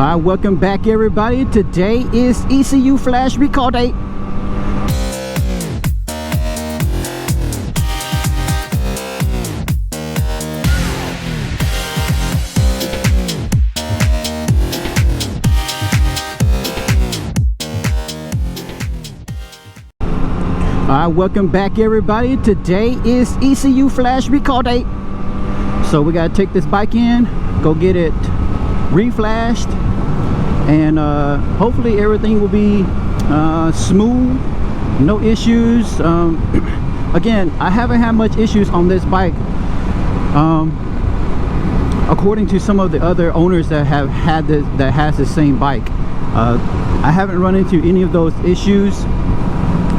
Welcome back, everybody. Today is ECU flash recall day. Welcome back, everybody. Today is ECU flash recall day. So we gotta take this bike in, go get it reflashed, and hopefully everything will be smooth, no issues. Again, I haven't had much issues on this bike, according to some of the other owners that have had this, that has the same bike. I haven't run into any of those issues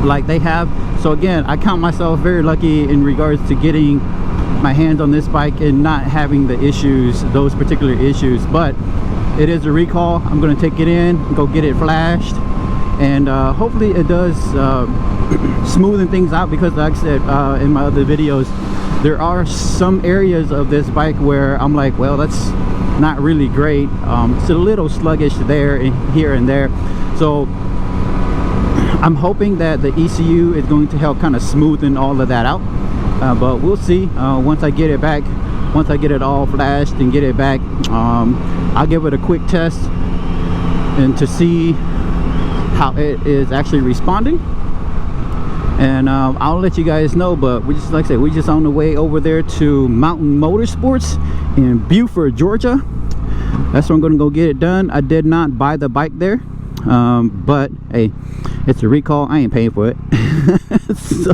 like they have. So again, I count myself very lucky in regards to getting my hands on this bike and not having the issues, those particular issues. But it is a recall. I'm going to take it in, go get it flashed, and hopefully it does smoothen things out, because like I said in my other videos, there are some areas of this bike where I'm like, well, that's not really great. It's a little sluggish there and here and there. So I'm hoping that the ECU is going to help kind of smoothen all of that out, but we'll see. Once I get it back, once I get it all flashed and get it back, I'll give it a quick test and to see how it is actually responding, and I'll let you guys know. But we just, like I said, we're just on the way over there to Mountain Motorsports in Beaufort, Georgia. That's where I'm going to go get it done. I did not buy the bike there, but hey, it's a recall. I ain't paying for it. So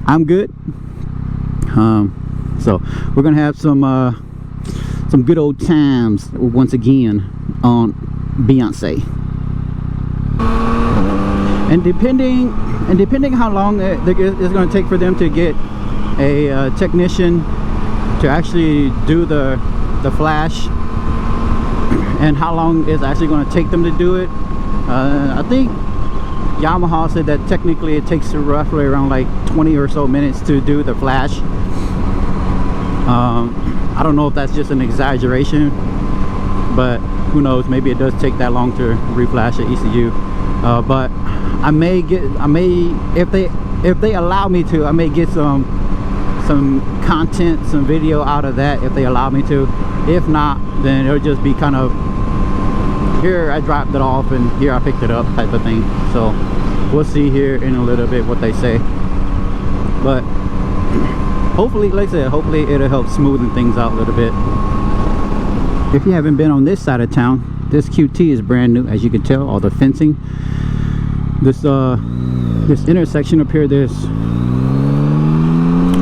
I'm good. So we're gonna have some good old times once again on Beyonce. And depending how long it's going to take for them to get a technician to actually do the flash, and how long it's actually going to take them to do it, I think Yamaha said that technically it takes roughly around like 20 or so minutes to do the flash. I don't know if that's just an exaggeration, but who knows, maybe it does take that long to reflash an ECU. But I may if they allow me to, I may get some content, some video out of that if they allow me to. If not, then it'll just be kind of, here I dropped it off and here I picked it up type of thing. So we'll see here in a little bit what they say. But hopefully, like I said, hopefully it'll help smoothen things out a little bit. If you haven't been on this side of town, this QT is brand new, as you can tell, all the fencing. This intersection up here, this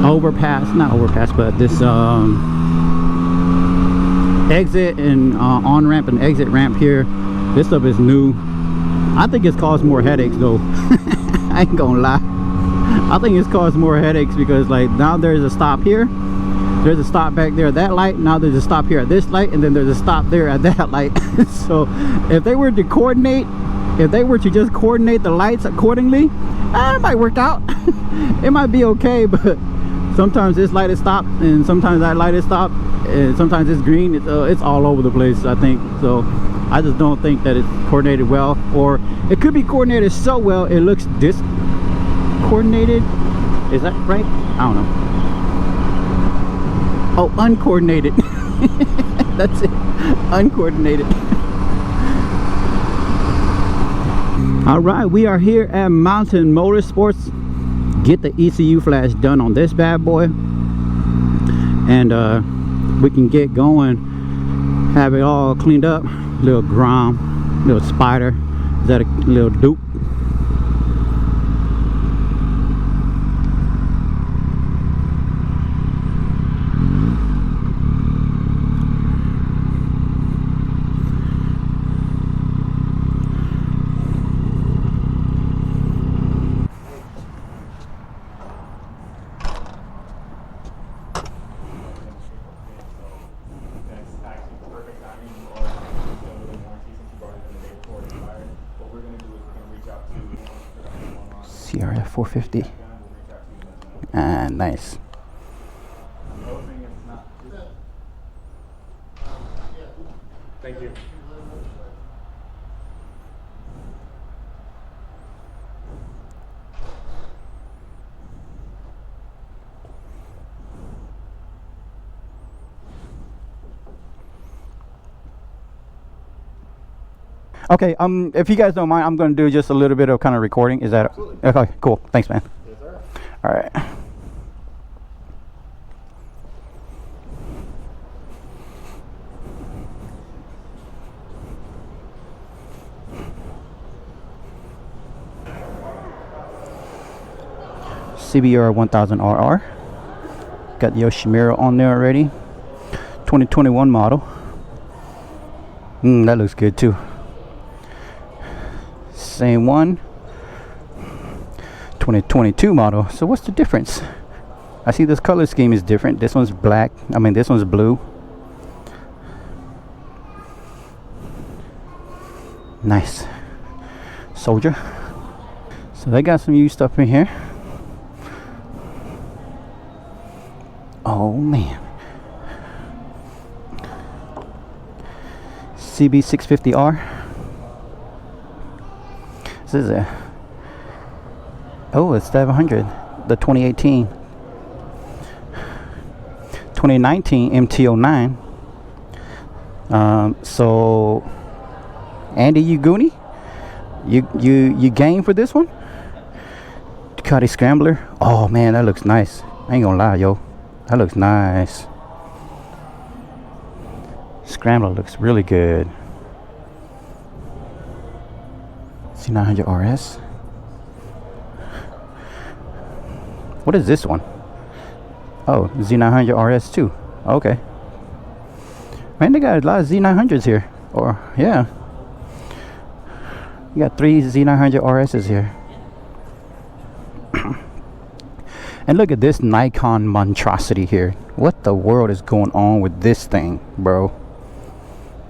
overpass, not overpass, but this exit and on-ramp and exit ramp here, this stuff is new. I think it's caused more headaches though. I ain't gonna lie, I think it's caused more headaches, because like now there's a stop here, there's a stop back there at that light, now there's a stop here at this light, and then there's a stop there at that light. So if they were to coordinate, if they were to just coordinate the lights accordingly, it might work out. It might be okay. But sometimes this light is stopped and sometimes that light is stopped, and sometimes it's green. It's all over the place, I think. So I just don't think that it's coordinated well, or it could be coordinated so well it looks discoordinated. Is that right? I don't know. Oh, uncoordinated. That's it, uncoordinated. All right, we are here at Mountain Motorsports. Get the ECU flash done on this bad boy, and we can get going, have it all cleaned up. Little grime, little spider, is that a little dupe? CRF 450. Ah, nice. Thank you. Okay, if you guys don't mind, I'm going to do just a little bit of kind of recording. Is that Absolutely. okay? Cool. Thanks, man. Yes, sir. All right. CBR 1000RR. Got the Yoshimura on there already. 2021 model. That looks good too. Same one. 2022 model. So what's the difference? I see this color scheme is different. This one's black. I mean, this one's blue. Nice. Soldier. So they got some used stuff in here. Oh man. CB650R. This is a, oh, it's 700. The 2018. 2019 MT09. So Andy, you goonie? You game for this one? Ducati Scrambler. Oh man, that looks nice. I ain't gonna lie, yo. That looks nice. Scrambler looks really good. C900 RS. What is this one? Oh, Z900 RS too. Okay. Man, they got a lot of Z900s here. Or, yeah. You got 3 Z900 RSs here. And look at this Nikon monstrosity here. What the world is going on with this thing, bro?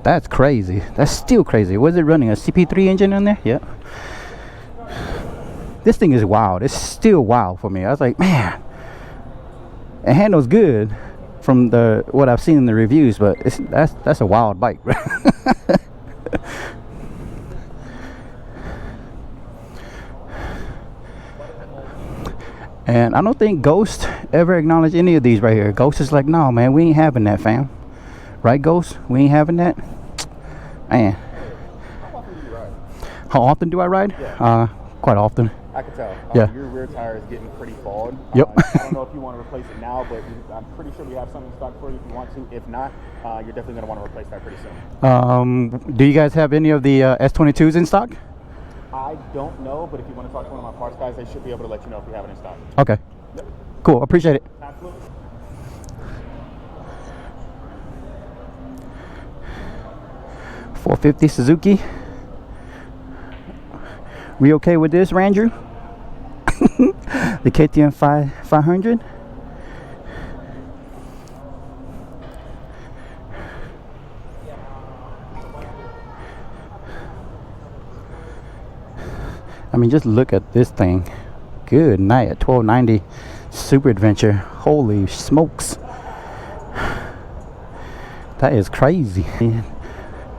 That's crazy. That's still crazy. Was it running a CP3 engine in there? Yeah. This thing is wild. It's still wild for me. I was like, man, it handles good from the what I've seen in the reviews, but that's a wild bike, bro. And I don't think Ghost ever acknowledged any of these right here. Ghost is like, no, man, we ain't having that, fam. Right, Ghost? We ain't having that? Man. How often do I ride? Yeah. Quite often. I can tell. Yeah. Your rear tire is getting pretty bald. Yep. I don't know if you want to replace it now, but I'm pretty sure we have something in stock for you if you want to. If not, you're definitely going to want to replace that pretty soon. Do you guys have any of the S22s in stock? I don't know, but if you want to talk to one of my parts guys, they should be able to let you know if we have it in stock. Okay. Yep. Cool. Appreciate it. Absolutely. .450 Suzuki. We okay with this, Ranger? The KTM 500. I mean, just look at this thing. Good night at 1290 Super Adventure. Holy smokes. That is crazy.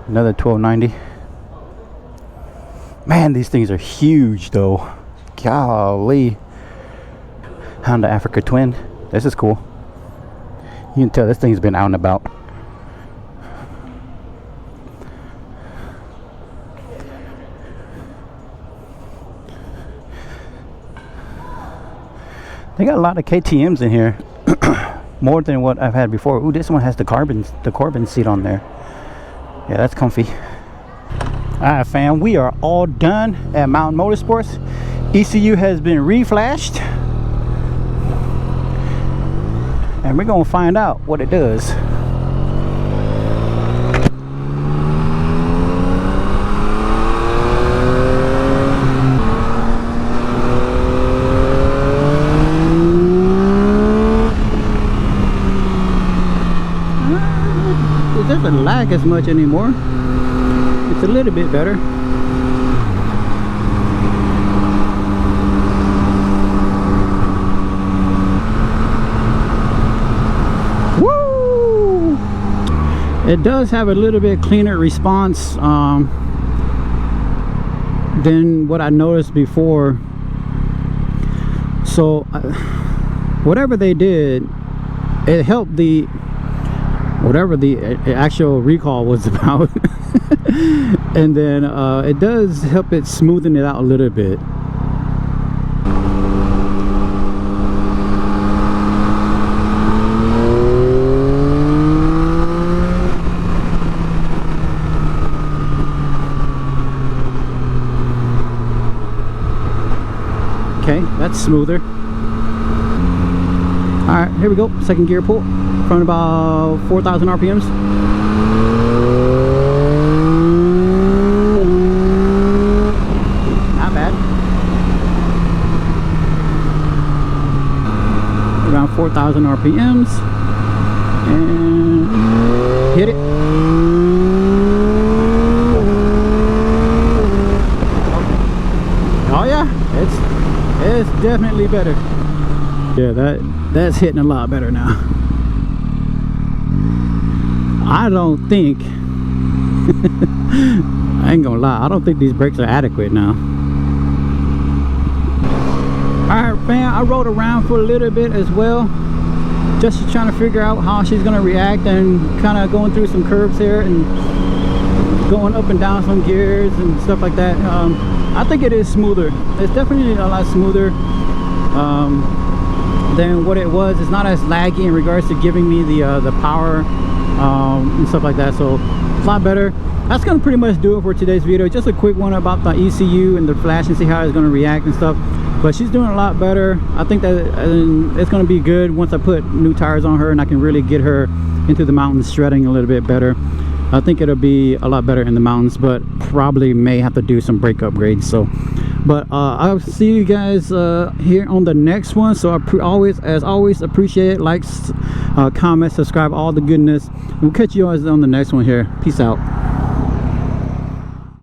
Another 1290. Man, these things are huge though. Golly. Honda Africa Twin. This is cool. You can tell this thing's been out and about. They got a lot of KTMs in here. More than what I've had before. Ooh, this one has the Corbin seat on there. Yeah, that's comfy. Alright, fam, we are all done at Mountain Motorsports. ECU has been reflashed, and we're gonna find out what it does. It doesn't lag as much anymore. It's a little bit better. Woo! It does have a little bit cleaner response than what I noticed before. So whatever they did, it helped the whatever the actual recall was about. And then it does help it smoothen it out a little bit. Okay, that's smoother. Alright, here we go. Second gear pull from about 4,000 RPMs. Not bad. Around 4,000 RPMs. And hit it. Oh yeah, it's definitely better. Yeah, that's hitting a lot better now. I don't think I ain't gonna lie, I don't think these brakes are adequate now. Alright fam, I rode around for a little bit as well, just trying to figure out how she's gonna react, and kind of going through some curves here and going up and down some gears and stuff like that. I think it is smoother. It's definitely a lot smoother than what it was. It's not as laggy in regards to giving me the power and stuff like that, so it's a lot better. That's gonna pretty much do it for today's video. Just a quick one about the ECU and the flash and see how it's gonna react and stuff. But she's doing a lot better. I think that it's gonna be good once I put new tires on her and I can really get her into the mountains shredding a little bit better. I think it'll be a lot better in the mountains, but probably may have to do some brake upgrades. So but I'll see you guys here on the next one. So I as always appreciate likes, comments, subscribe, all the goodness. We'll catch you guys on the next one here. Peace out.